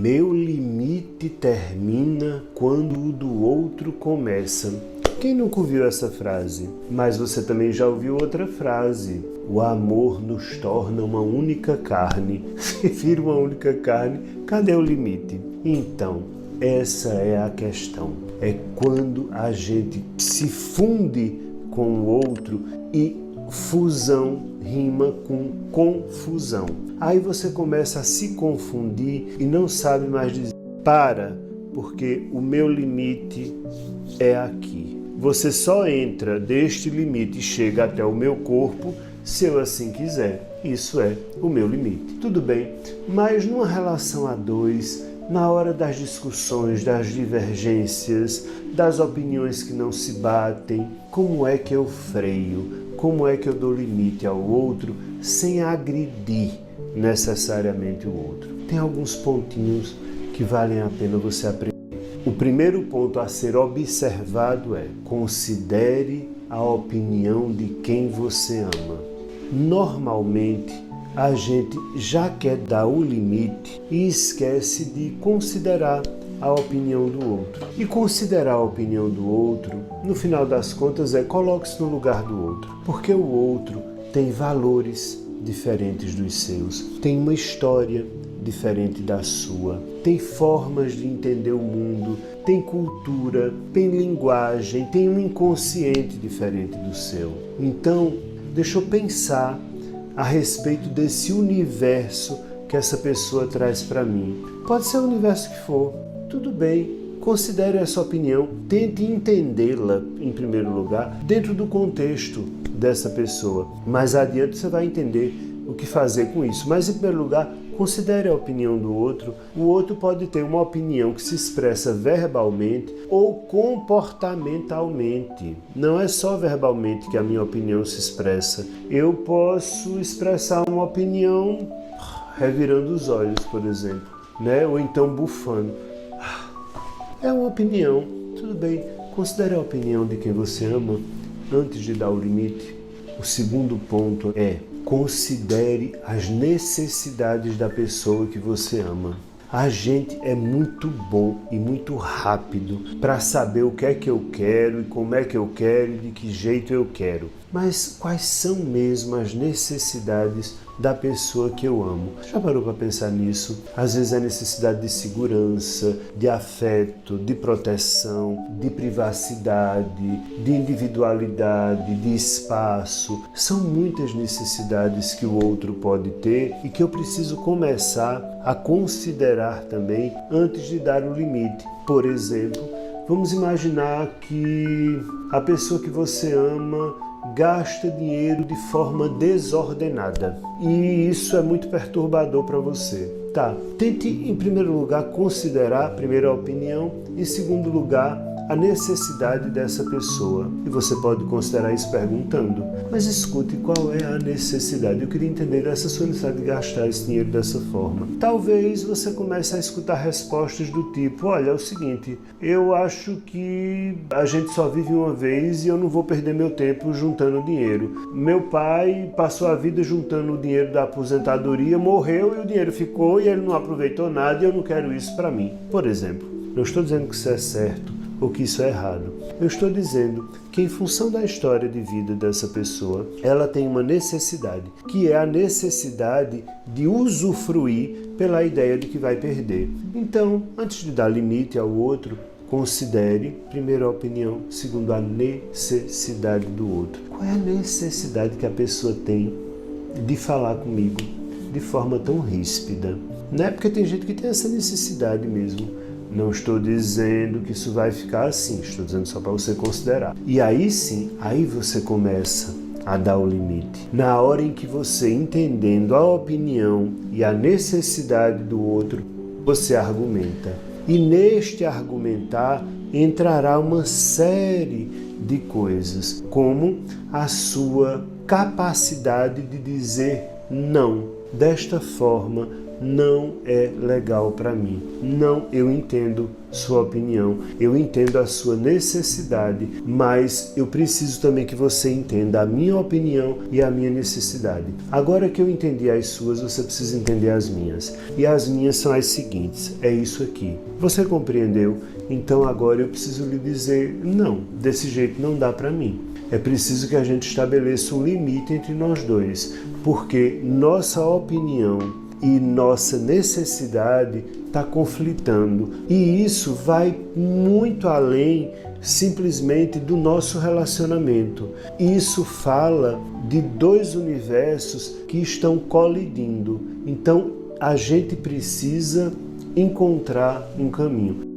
meu limite termina quando o do outro começa. Quem nunca ouviu essa frase? Mas você também já ouviu outra frase. O amor nos torna uma única carne. Se vira uma única carne, cadê o limite? Então, essa é a questão. É quando a gente se funde com o outro e fusão rima com confusão. Aí você começa a se confundir e não sabe mais dizer para, porque o meu limite é aqui. Você só entra deste limite e chega até o meu corpo se eu assim quiser. Isso é o meu limite. Tudo bem, mas numa relação a dois, na hora das discussões, das divergências, das opiniões que não se batem, como é que eu freio? Como é que eu dou limite ao outro sem agredir necessariamente o outro? Tem alguns pontinhos que valem a pena você aprender. O primeiro ponto a ser observado é: considere a opinião de quem você ama. Normalmente, a gente já quer dar o limite e esquece de considerar a opinião do outro. E considerar a opinião do outro, no final das contas, coloque-se no lugar do outro. Porque o outro tem valores diferentes dos seus, tem uma história diferente da sua, tem formas de entender o mundo, tem cultura, tem linguagem, tem um inconsciente diferente do seu. Então, deixa eu pensar a respeito desse universo que essa pessoa traz para mim. Pode ser o universo que for, tudo bem, considere essa opinião, tente entendê-la em primeiro lugar, dentro do contexto dessa pessoa. Mais adiante você vai entender o que fazer com isso, mas em primeiro lugar, considere a opinião do outro. O outro pode ter uma opinião que se expressa verbalmente ou comportamentalmente. Não é só verbalmente que a minha opinião se expressa. Eu posso expressar uma opinião revirando os olhos, por exemplo, né? Ou então bufando. É uma opinião, tudo bem. Considere a opinião de quem você ama antes de dar o limite. O segundo ponto é: considere as necessidades da pessoa que você ama. A gente é muito bom e muito rápido para saber o que é que eu quero e como é que eu quero e de que jeito eu quero. Mas quais são mesmo as necessidades da pessoa que eu amo? Já parou para pensar nisso? Às vezes a necessidade de segurança, de afeto, de proteção, de privacidade, de individualidade, de espaço. São muitas necessidades que o outro pode ter e que eu preciso começar a considerar também antes de dar o limite. Por exemplo, vamos imaginar que a pessoa que você ama gasta dinheiro de forma desordenada e isso é muito perturbador para você. Tá, tente em primeiro lugar considerar, primeiro a opinião, em segundo lugar a necessidade dessa pessoa. E você pode considerar isso perguntando: mas escute, qual é a necessidade? Eu queria entender essa sua necessidade de gastar esse dinheiro dessa forma. Talvez você comece a escutar respostas do tipo: olha, é o seguinte, eu acho que a gente só vive uma vez e eu não vou perder meu tempo juntando dinheiro. Meu pai passou a vida juntando o dinheiro da aposentadoria, morreu e o dinheiro ficou e ele não aproveitou nada e eu não quero isso para mim. Por exemplo, não estou dizendo que isso é certo ou que isso é errado. Eu estou dizendo que em função da história de vida dessa pessoa, ela tem uma necessidade, que é a necessidade de usufruir pela ideia de que vai perder. Então, antes de dar limite ao outro, considere, primeiro a opinião, segundo a necessidade do outro. Qual é a necessidade que a pessoa tem de falar comigo de forma tão ríspida? Não é porque tem gente que tem essa necessidade mesmo. Não estou dizendo que isso vai ficar assim, estou dizendo só para você considerar. E aí sim, aí você começa a dar o limite. Na hora em que você, entendendo a opinião e a necessidade do outro, você argumenta. E neste argumentar entrará uma série de coisas, como a sua capacidade de dizer não. Desta forma, não é legal para mim. Não, eu entendo sua opinião, eu entendo a sua necessidade, mas eu preciso também que você entenda a minha opinião e a minha necessidade. Agora que eu entendi as suas, você precisa entender as minhas. E as minhas são as seguintes, é isso aqui. Você compreendeu? Então agora eu preciso lhe dizer, não, desse jeito não dá para mim. É preciso que a gente estabeleça um limite entre nós dois, porque nossa opinião e nossa necessidade está conflitando. E isso vai muito além simplesmente do nosso relacionamento. Isso fala de dois universos que estão colidindo. Então a gente precisa encontrar um caminho.